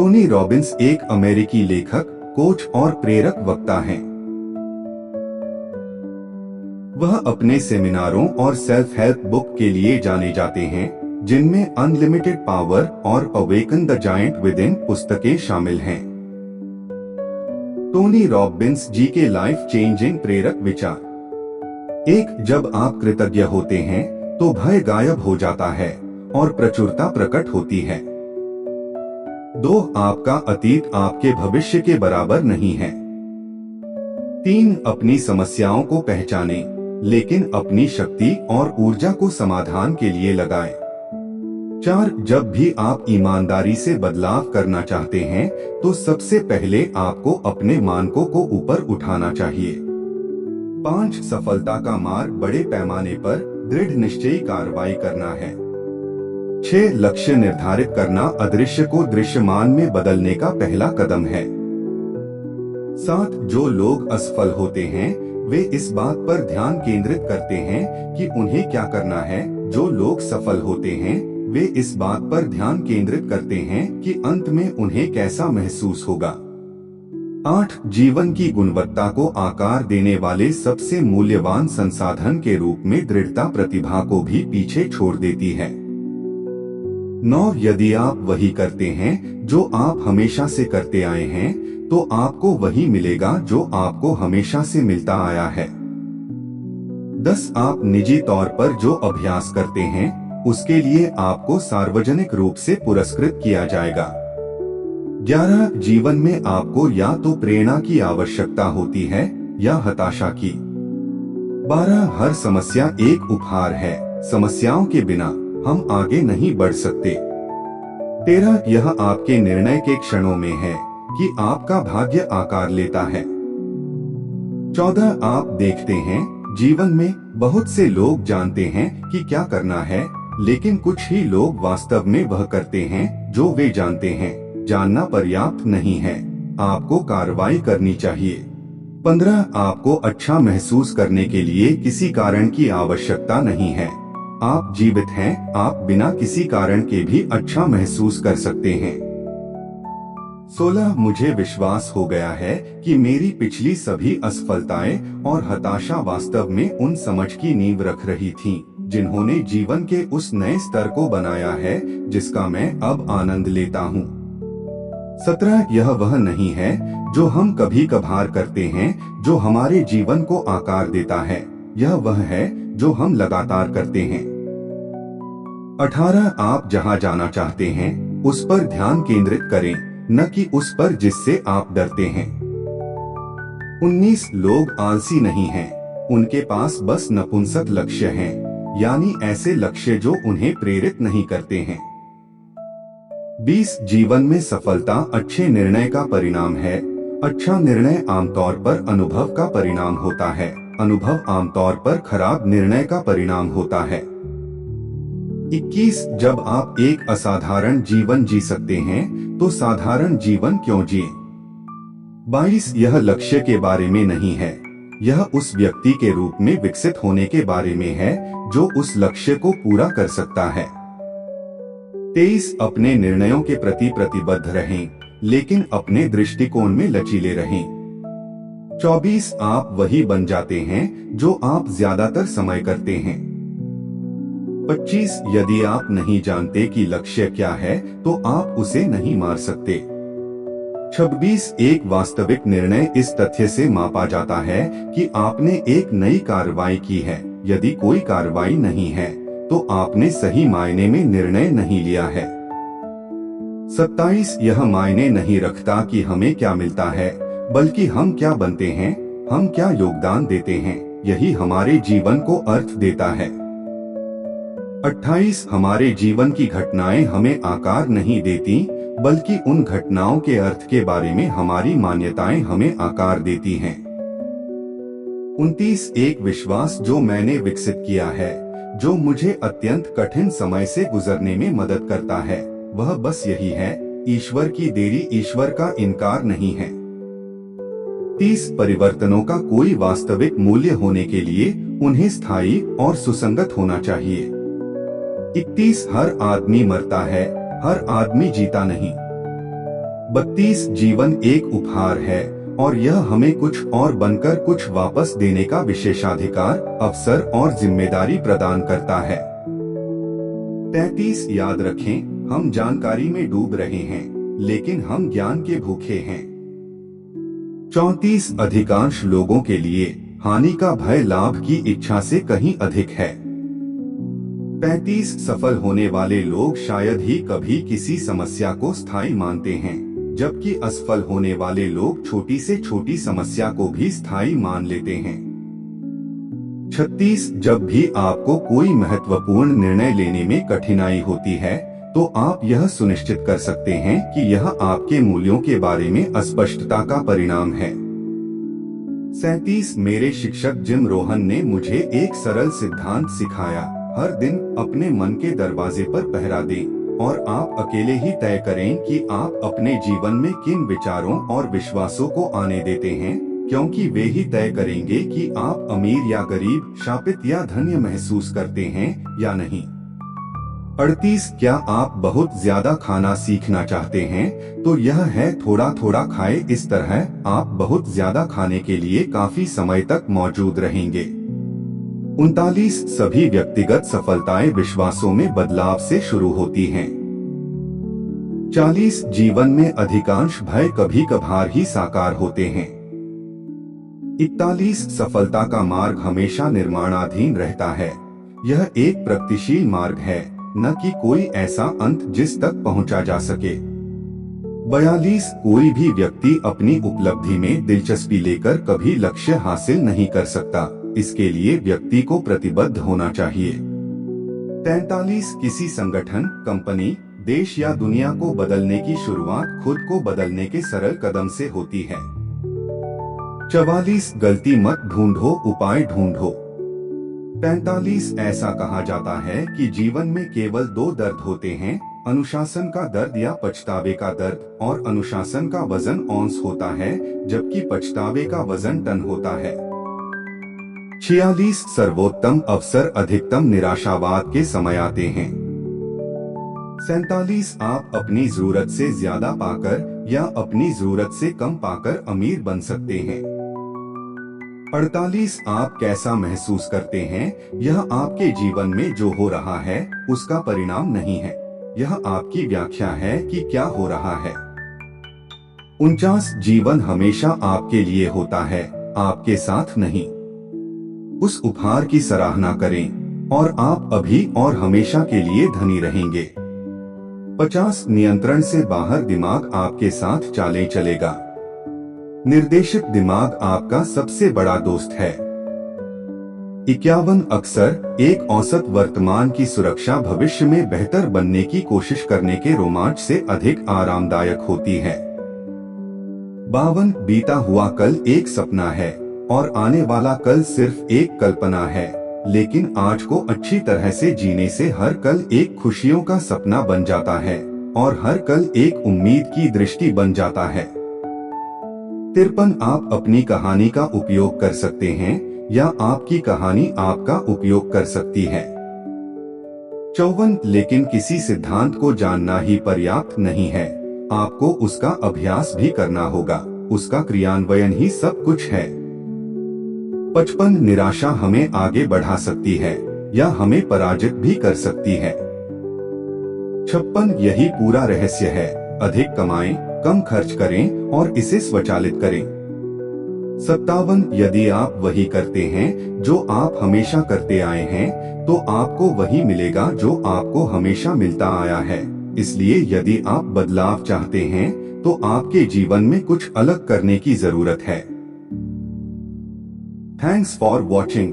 Tony Robbins एक अमेरिकी लेखक, कोच और प्रेरक वक्ता हैं। वह अपने सेमिनारों और सेल्फ हेल्प बुक के लिए जाने जाते हैं, जिनमें अनलिमिटेड पावर और awaken the giant with in पुस्तकें शामिल हैं। टोनी रॉबिन्स जी के लाइफ चेंजिंग प्रेरक विचार। एक, जब आप कृतज्ञ होते हैं तो भय गायब हो जाता है और प्रचुरता प्रकट होती है। 2, आपका अतीत आपके भविष्य के बराबर नहीं है। 3, अपनी समस्याओं को पहचानें, लेकिन अपनी शक्ति और ऊर्जा को समाधान के लिए लगाएं। 4, जब भी आप ईमानदारी से बदलाव करना चाहते हैं तो सबसे पहले आपको अपने मानकों को ऊपर उठाना चाहिए। 5, सफलता का मार्ग बड़े पैमाने पर दृढ़ निश्चयी कार्रवाई करना है। 6, लक्ष्य निर्धारित करना अदृश्य को दृश्यमान में बदलने का पहला कदम है। 7, जो लोग असफल होते हैं वे इस बात पर ध्यान केंद्रित करते हैं कि उन्हें क्या करना है। जो लोग सफल होते हैं वे इस बात पर ध्यान केंद्रित करते हैं कि अंत में उन्हें कैसा महसूस होगा। 8, जीवन की गुणवत्ता को आकार देने वाले सबसे मूल्यवान संसाधन के रूप में दृढ़ता प्रतिभा को भी पीछे छोड़ देती है। 9, यदि आप वही करते हैं जो आप हमेशा से करते आए हैं तो आपको वही मिलेगा जो आपको हमेशा से मिलता आया है। 10, आप निजी तौर पर जो अभ्यास करते हैं उसके लिए आपको सार्वजनिक रूप से पुरस्कृत किया जाएगा। 11, जीवन में आपको या तो प्रेरणा की आवश्यकता होती है या हताशा की। 12, हर समस्या एक उपहार है, समस्याओं के बिना हम आगे नहीं बढ़ सकते। 13, यह आपके निर्णय के क्षणों में है कि आपका भाग्य आकार लेता है। 14, आप देखते हैं जीवन में बहुत से लोग जानते हैं कि क्या करना है, लेकिन कुछ ही लोग वास्तव में वह करते हैं जो वे जानते हैं। जानना पर्याप्त नहीं है, आपको कार्रवाई करनी चाहिए। 15, आपको अच्छा महसूस करने के लिए किसी कारण की आवश्यकता नहीं है। आप जीवित हैं, आप बिना किसी कारण के भी अच्छा महसूस कर सकते हैं। 16, मुझे विश्वास हो गया है कि मेरी पिछली सभी असफलताएं और हताशा वास्तव में उन समझ की नींव रख रही थीं, जिन्होंने जीवन के उस नए स्तर को बनाया है जिसका मैं अब आनंद लेता हूँ। 17, यह वह नहीं है जो हम कभी कभार करते हैं जो हमारे जीवन को आकार देता है, यह वह है जो हम लगातार करते हैं। 18, आप जहाँ जाना चाहते हैं उस पर ध्यान केंद्रित करें, न कि उस पर जिससे आप डरते हैं। 19, लोग आलसी नहीं हैं, उनके पास बस नपुंसक लक्ष्य हैं, यानी ऐसे लक्ष्य जो उन्हें प्रेरित नहीं करते हैं। 20, जीवन में सफलता अच्छे निर्णय का परिणाम है। अच्छा निर्णय आमतौर पर अनुभव का परिणाम होता है, अनुभव आमतौर पर खराब निर्णय का परिणाम होता है। 21, जब आप एक असाधारण जीवन जी सकते हैं तो साधारण जीवन क्यों जिए। 22, यह लक्ष्य के बारे में नहीं है, यह उस व्यक्ति के रूप में विकसित होने के बारे में है जो उस लक्ष्य को पूरा कर सकता है। 23, अपने निर्णयों के प्रति प्रतिबद्ध रहें, लेकिन अपने दृष्टिकोण में लचीले रहें। 24, आप वही बन जाते हैं जो आप ज्यादातर समय करते हैं। 25, यदि आप नहीं जानते कि लक्ष्य क्या है तो आप उसे नहीं मार सकते। 26, एक वास्तविक निर्णय इस तथ्य से मापा जाता है कि आपने एक नई कार्रवाई की है। यदि कोई कार्रवाई नहीं है तो आपने सही मायने में निर्णय नहीं लिया है। 27, यह मायने नहीं रखता कि हमें क्या मिलता है, बल्कि हम क्या बनते हैं, हम क्या योगदान देते हैं, यही हमारे जीवन को अर्थ देता है। 28, हमारे जीवन की घटनाएं हमें आकार नहीं देती, बल्कि उन घटनाओं के अर्थ के बारे में हमारी मान्यताएं हमें आकार देती हैं। 29, एक विश्वास जो मैंने विकसित किया है, जो मुझे अत्यंत कठिन समय से गुजरने में मदद करता है, वह बस यही है, ईश्वर की देरी ईश्वर का इनकार नहीं है। 30, परिवर्तनों का कोई वास्तविक मूल्य होने के लिए उन्हें स्थायी और सुसंगत होना चाहिए। 31, हर आदमी मरता है, हर आदमी जीता नहीं। 32 जीवन एक उपहार है और यह हमें कुछ और बनकर कुछ वापस देने का विशेषाधिकार, अवसर और जिम्मेदारी प्रदान करता है। 33 याद रखें, हम जानकारी में डूब रहे हैं लेकिन हम ज्ञान के भूखे हैं। 34 अधिकांश लोगों के लिए हानि का भय लाभ की इच्छा से कहीं अधिक है। 35 सफल होने वाले लोग शायद ही कभी किसी समस्या को स्थायी मानते हैं, जबकि असफल होने वाले लोग छोटी से छोटी समस्या को भी स्थायी मान लेते हैं। 36 जब भी आपको कोई महत्वपूर्ण निर्णय लेने में कठिनाई होती है तो आप यह सुनिश्चित कर सकते हैं कि यह आपके मूल्यों के बारे में अस्पष्टता का परिणाम है। 37 मेरे शिक्षक जिम रोहन ने मुझे एक सरल सिद्धांत सिखाया, हर दिन अपने मन के दरवाजे पर पहरा दें और आप अकेले ही तय करें कि आप अपने जीवन में किन विचारों और विश्वासों को आने देते हैं, क्योंकि वे ही तय करेंगे कि आप अमीर या गरीब, शापित या धन्य महसूस करते हैं या नहीं। 38 क्या आप बहुत ज्यादा खाना सीखना चाहते हैं तो यह है थोड़ा थोड़ा खाए, इस तरह आप बहुत ज्यादा खाने के लिए काफी समय तक मौजूद रहेंगे। 39 सभी व्यक्तिगत सफलताएं विश्वासों में बदलाव से शुरू होती हैं। 40 जीवन में अधिकांश भय कभी कभार ही साकार होते हैं। 41 सफलता का मार्ग हमेशा निर्माणाधीन रहता है, यह एक प्रगतिशील मार्ग है, न कि कोई ऐसा अंत जिस तक पहुंचा जा सके। 42 कोई भी व्यक्ति अपनी उपलब्धि में दिलचस्पी लेकर कभी लक्ष्य हासिल नहीं कर सकता, इसके लिए व्यक्ति को प्रतिबद्ध होना चाहिए। 43 किसी संगठन, कंपनी, देश या दुनिया को बदलने की शुरुआत खुद को बदलने के सरल कदम से होती है। 44 गलती मत ढूंढो, उपाय ढूंढो। 45 ऐसा कहा जाता है कि जीवन में केवल 2 दर्द होते हैं, अनुशासन का दर्द या पछतावे का दर्द, और अनुशासन का वजन औंस होता है जबकि पछतावे का वजन टन होता है। 46 सर्वोत्तम अवसर अधिकतम निराशावाद के समय आते हैं। 47 आप अपनी जरूरत से ज्यादा पाकर या अपनी जरूरत से कम पाकर अमीर बन सकते हैं। 48 आप कैसा महसूस करते हैं यह आपके जीवन में जो हो रहा है उसका परिणाम नहीं है, यह आपकी व्याख्या है कि क्या हो रहा है। 49 जीवन हमेशा आपके लिए होता है, आपके साथ नहीं। उस उपहार की सराहना करें और आप अभी और हमेशा के लिए धनी रहेंगे। 50 नियंत्रण से बाहर दिमाग आपके साथ चालें चलेगा। निर्देशित दिमाग आपका सबसे बड़ा दोस्त है। 51 अक्सर एक औसत वर्तमान की सुरक्षा भविष्य में बेहतर बनने की कोशिश करने के रोमांच से अधिक आरामदायक होती है। 52 बीता हुआ कल एक सपना है और आने वाला कल सिर्फ एक कल्पना है, लेकिन आज को अच्छी तरह से जीने से हर कल एक खुशियों का सपना बन जाता है और हर कल एक उम्मीद की दृष्टि बन जाता है। 53 आप अपनी कहानी का उपयोग कर सकते हैं या आपकी कहानी आपका उपयोग कर सकती है। 54 लेकिन किसी सिद्धांत को जानना ही पर्याप्त नहीं है, आपको उसका अभ्यास भी करना होगा, उसका क्रियान्वयन ही सब कुछ है। 55 निराशा हमें आगे बढ़ा सकती है या हमें पराजित भी कर सकती है। 56 यही पूरा रहस्य है, अधिक कमाएं, कम खर्च करें और इसे स्वचालित करें। 57 यदि आप वही करते हैं जो आप हमेशा करते आए हैं तो आपको वही मिलेगा जो आपको हमेशा मिलता आया है, इसलिए यदि आप बदलाव चाहते हैं तो आपके जीवन में कुछ अलग करने की जरूरत है। Thanks for watching.